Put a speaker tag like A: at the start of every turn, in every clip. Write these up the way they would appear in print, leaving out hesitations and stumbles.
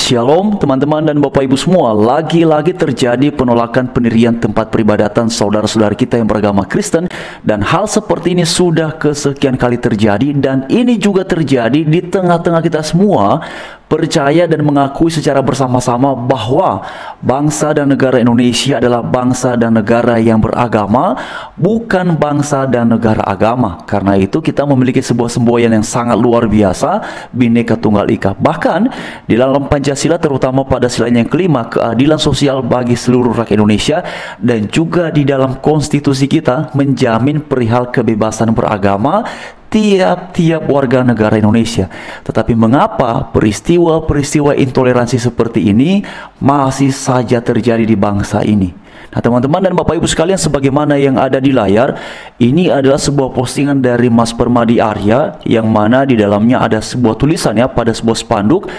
A: Shalom teman-teman dan Bapak Ibu semua. Lagi-lagi terjadi penolakan pendirian tempat peribadatan saudara-saudara kita yang beragama Kristen. Dan hal seperti ini sudah kesekian kali terjadi. Dan ini juga terjadi di tengah-tengah kita semua percaya dan mengakui secara bersama-sama bahwa bangsa dan negara Indonesia adalah bangsa dan negara yang beragama, bukan bangsa dan negara agama. Karena itu kita memiliki sebuah semboyan yang sangat luar biasa, Bhinneka Tunggal Ika. Bahkan di dalam Pancasila, terutama pada silanya yang kelima, keadilan sosial bagi seluruh rakyat Indonesia, dan juga di dalam konstitusi kita menjamin perihal kebebasan beragama tiap-tiap warga negara Indonesia. Tetapi mengapa peristiwa-peristiwa intoleransi seperti ini masih saja terjadi di bangsa ini? Nah teman-teman dan Bapak Ibu sekalian, sebagaimana yang ada di layar, ini adalah sebuah postingan dari Mas Permadi Arya, yang mana di dalamnya ada sebuah tulisan ya, pada sebuah spanduk.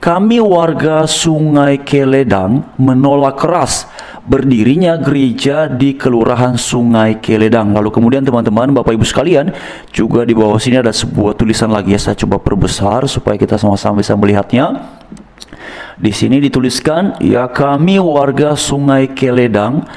A: Kami warga Sungai Keledang menolak keras berdirinya gereja di Kelurahan Sungai Keledang. Lalu kemudian teman-teman, Bapak Ibu sekalian, juga di bawah sini ada sebuah tulisan lagi ya, saya coba perbesar supaya kita sama-sama bisa melihatnya. Di sini dituliskan, ya kami warga Sungai Keledang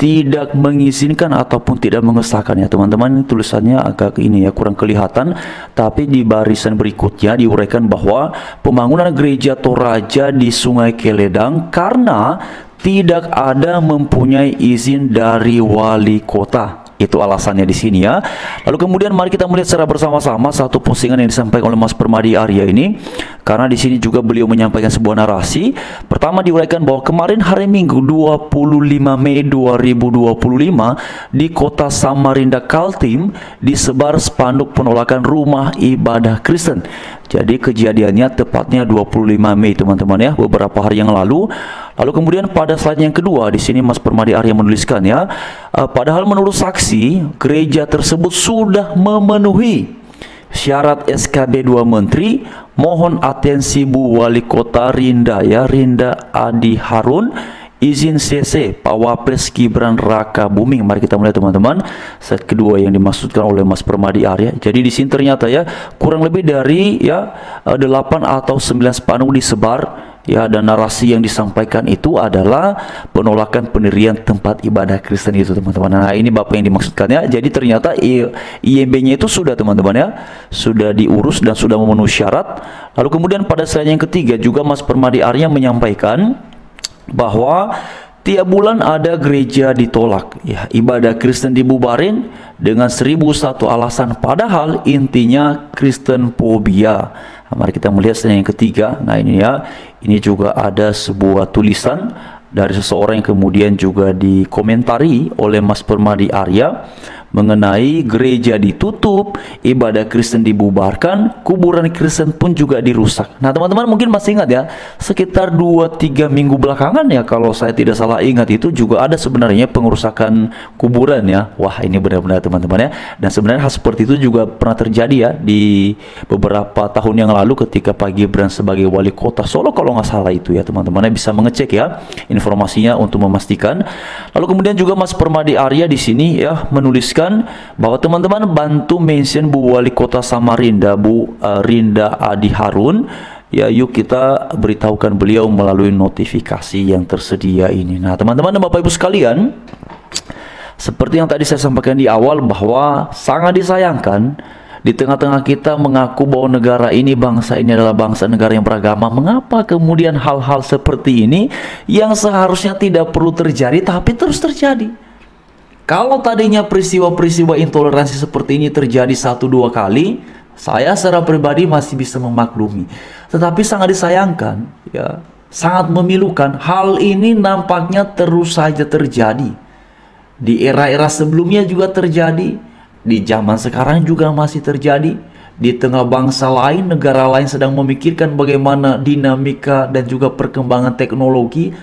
A: tidak mengizinkan ataupun tidak mengesahkan, ya teman-teman. Tulisannya agak ini ya, kurang kelihatan, tapi di barisan berikutnya diuraikan bahwa pembangunan gereja Toraja di Sungai Keledang karena tidak ada mempunyai izin dari wali kota. Itu alasannya di sini ya. Lalu kemudian mari kita melihat secara bersama-sama satu postingan yang disampaikan oleh Mas Permadi Arya ini, karena di sini juga beliau menyampaikan sebuah narasi. Pertama diuraikan bahwa kemarin hari Minggu 25 Mei 2025 di kota Samarinda Kaltim disebar spanduk penolakan rumah ibadah Kristen. Jadi kejadiannya tepatnya 25 Mei teman-teman ya, beberapa hari yang lalu. Lalu kemudian pada slide yang kedua di sini Mas Permadi Arya menuliskan ya, padahal menurut saksi gereja tersebut sudah memenuhi syarat SKB 2 Menteri. Mohon atensi Bu Wali Kota Rinda ya, Rinda Adi Harun, izin CC Pak Wapres Gibran Raka Buming. Mari kita mulai teman-teman. Slide kedua yang dimaksudkan oleh Mas Permadi Arya. Jadi di sini ternyata ya kurang lebih dari ya 8 atau 9 spanduk disebar ya, dan narasi yang disampaikan itu adalah penolakan pendirian tempat ibadah Kristen itu teman-teman. Nah ini Bapak yang dimaksudkan ya. Jadi ternyata IMB-nya itu sudah teman-teman ya, sudah diurus dan sudah memenuhi syarat. Lalu kemudian pada slide yang ketiga juga Mas Permadi Arya menyampaikan bahwa tiap bulan ada gereja ditolak ya, ibadah Kristen dibubarin dengan 1001 alasan, padahal intinya Kristen fobia. Nah, mari kita melihat slide yang ketiga. Nah ini ya, ini juga ada sebuah tulisan dari seseorang yang kemudian juga dikomentari oleh Mas Permadi Arya mengenai gereja ditutup, ibadah Kristen dibubarkan, kuburan Kristen pun juga dirusak. Nah teman-teman mungkin masih ingat ya, sekitar 2-3 minggu belakangan ya, kalau saya tidak salah ingat, itu juga ada sebenarnya pengerusakan kuburan ya. Wah ini benar-benar teman-teman ya. Dan sebenarnya hal seperti itu juga pernah terjadi ya di beberapa tahun yang lalu ketika Pak Gibran sebagai wali kota Solo kalau nggak salah itu ya teman-teman, bisa mengecek ya informasinya untuk memastikan. Lalu kemudian juga Mas Permadi Arya di sini ya menuliskan bahwa teman-teman bantu mention Bu Wali Kota Samarinda, Bu Rinda Adi Harun ya, yuk kita beritahukan beliau melalui notifikasi yang tersedia ini. Nah teman-teman dan Bapak Ibu sekalian, seperti yang tadi saya sampaikan di awal bahwa sangat disayangkan di tengah-tengah kita mengaku bahwa negara ini, bangsa ini adalah bangsa negara yang beragama, mengapa kemudian hal-hal seperti ini yang seharusnya tidak perlu terjadi tapi terus terjadi? Kalau tadinya peristiwa-peristiwa intoleransi seperti ini terjadi 1-2 kali, saya secara pribadi masih bisa memaklumi. Tetapi sangat disayangkan, ya, sangat memilukan, hal ini nampaknya terus saja terjadi. Di era-era sebelumnya juga terjadi, di zaman sekarang juga masih terjadi. Di tengah bangsa lain, negara lain sedang memikirkan bagaimana dinamika dan juga perkembangan teknologi,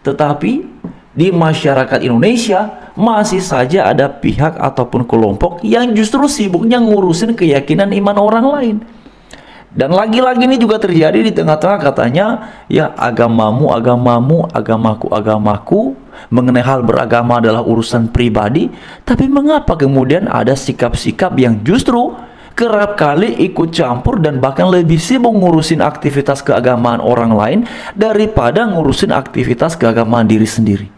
A: tetapi di masyarakat Indonesia masih saja ada pihak ataupun kelompok yang justru sibuknya ngurusin keyakinan iman orang lain. Dan lagi-lagi ini juga terjadi di tengah-tengah katanya ya, agamamu agamamu, agamaku agamaku, mengenai hal beragama adalah urusan pribadi. Tapi mengapa kemudian ada sikap-sikap yang justru kerap kali ikut campur dan bahkan lebih sibuk ngurusin aktivitas keagamaan orang lain daripada ngurusin aktivitas keagamaan diri sendiri.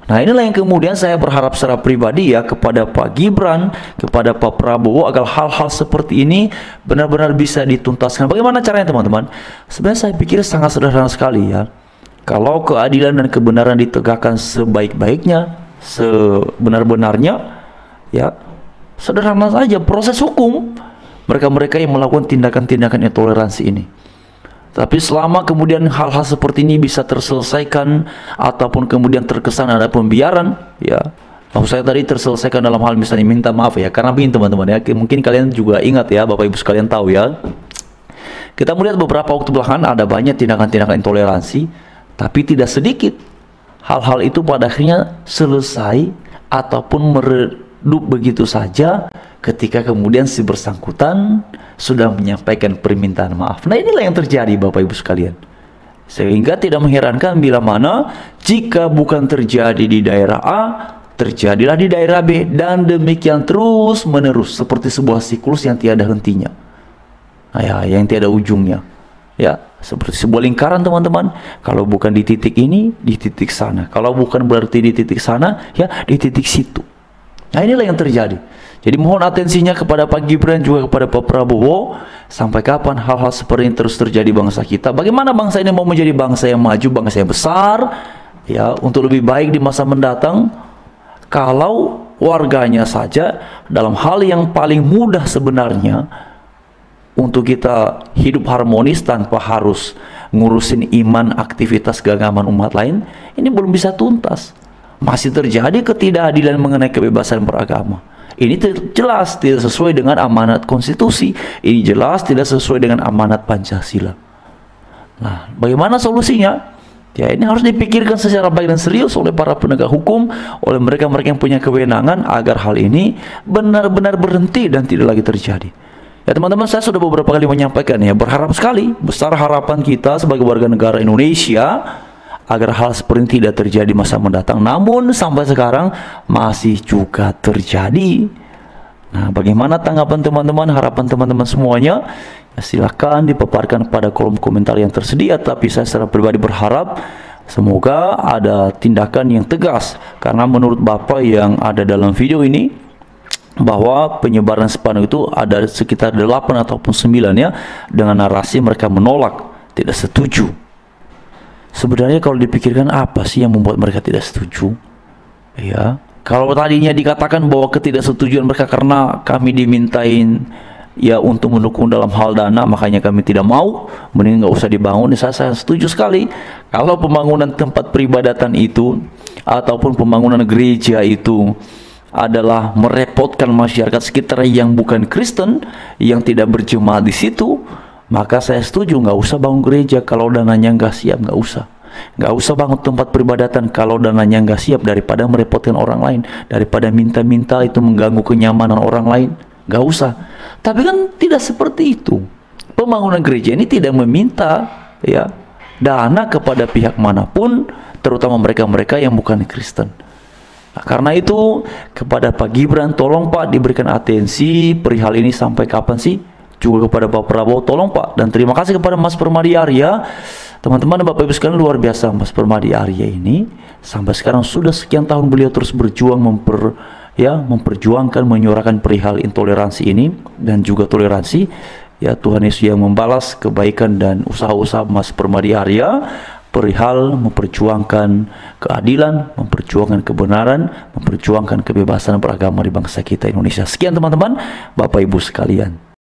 A: Nah, inilah yang kemudian saya berharap secara pribadi ya kepada Pak Gibran, kepada Pak Prabowo, agar hal-hal seperti ini benar-benar bisa dituntaskan. Bagaimana caranya teman-teman? Sebenarnya saya pikir sangat sederhana sekali ya. Kalau keadilan dan kebenaran ditegakkan sebaik-baiknya, sebenar-benarnya, ya sederhana saja proses hukum mereka-mereka yang melakukan tindakan-tindakan intoleransi ini. Tapi selama kemudian hal-hal seperti ini bisa terselesaikan ataupun kemudian terkesan ada pembiaran, ya maksud saya tadi terselesaikan dalam hal misalnya minta maaf ya, karena begini teman-teman ya, mungkin kalian juga ingat ya, Bapak Ibu sekalian tahu ya, kita melihat beberapa waktu belakangan ada banyak tindakan-tindakan intoleransi, tapi tidak sedikit hal-hal itu pada akhirnya selesai ataupun meredup begitu saja ketika kemudian si bersangkutan sudah menyampaikan permintaan maaf. Nah, inilah yang terjadi Bapak Ibu sekalian. Sehingga tidak mengherankan bila mana jika bukan terjadi di daerah A, terjadilah di daerah B, dan demikian terus menerus seperti sebuah siklus yang tiada hentinya. Nah, ya, yang tiada ujungnya. Ya, seperti sebuah lingkaran teman-teman. Kalau bukan di titik ini, di titik sana. Kalau bukan berarti di titik sana, ya di titik situ. Nah, inilah yang terjadi. Jadi mohon atensinya kepada Pak Gibran juga kepada Pak Prabowo. Sampai kapan hal-hal seperti ini terus terjadi bangsa kita? Bagaimana bangsa ini mau menjadi bangsa yang maju, bangsa yang besar, ya, untuk lebih baik di masa mendatang? Kalau warganya saja dalam hal yang paling mudah sebenarnya untuk kita hidup harmonis tanpa harus ngurusin iman, aktivitas keagamaan umat lain, ini belum bisa tuntas. Masih terjadi ketidakadilan mengenai kebebasan beragama. Ini jelas tidak sesuai dengan amanat konstitusi. Ini jelas tidak sesuai dengan amanat Pancasila. Nah, bagaimana solusinya? Ya, ini harus dipikirkan secara baik dan serius oleh para penegak hukum, oleh mereka-mereka yang punya kewenangan agar hal ini benar-benar berhenti dan tidak lagi terjadi. Ya teman-teman, saya sudah beberapa kali menyampaikan ya, berharap sekali, besar harapan kita sebagai warga negara Indonesia agar hal seperti ini tidak terjadi masa mendatang. Namun sampai sekarang masih juga terjadi. Nah, bagaimana tanggapan teman-teman, harapan teman-teman semuanya? Ya, silakan dipaparkan pada kolom komentar yang tersedia. Tapi saya secara pribadi berharap semoga ada tindakan yang tegas, karena menurut Bapak yang ada dalam video ini, bahwa penyebaran spanduk itu ada sekitar 8 ataupun 9 ya, dengan narasi mereka menolak, tidak setuju. Sebenarnya kalau dipikirkan apa sih yang membuat mereka tidak setuju? Ya, kalau tadinya dikatakan bahwa ketidaksetujuan mereka karena kami dimintain ya untuk mendukung dalam hal dana, makanya kami tidak mau, mending nggak usah dibangun. Saya setuju sekali. Kalau pembangunan tempat peribadatan itu ataupun pembangunan gereja itu adalah merepotkan masyarakat sekitar yang bukan Kristen, yang tidak berjemaat di situ, maka saya setuju, nggak usah bangun gereja kalau dananya nggak siap, nggak usah bangun tempat peribadatan kalau dananya nggak siap, daripada merepotkan orang lain, daripada minta-minta itu mengganggu kenyamanan orang lain, nggak usah. Tapi kan tidak seperti itu. Pembangunan gereja ini tidak meminta ya dana kepada pihak manapun, terutama mereka-mereka yang bukan Kristen. Nah, karena itu kepada Pak Gibran, tolong Pak diberikan atensi perihal ini sampai kapan sih? Juga kepada Pak Prabowo, tolong Pak. Dan terima kasih kepada Mas Permadi Arya. Teman-teman, Bapak Ibu sekalian, luar biasa Mas Permadi Arya ini. Sampai sekarang sudah sekian tahun beliau terus berjuang memperjuangkan, menyuarakan perihal intoleransi ini dan juga toleransi. Ya, Tuhan Yesus yang membalas kebaikan dan usaha-usaha Mas Permadi Arya perihal memperjuangkan keadilan, memperjuangkan kebenaran, memperjuangkan kebebasan beragama di bangsa kita Indonesia. Sekian teman-teman, Bapak Ibu sekalian.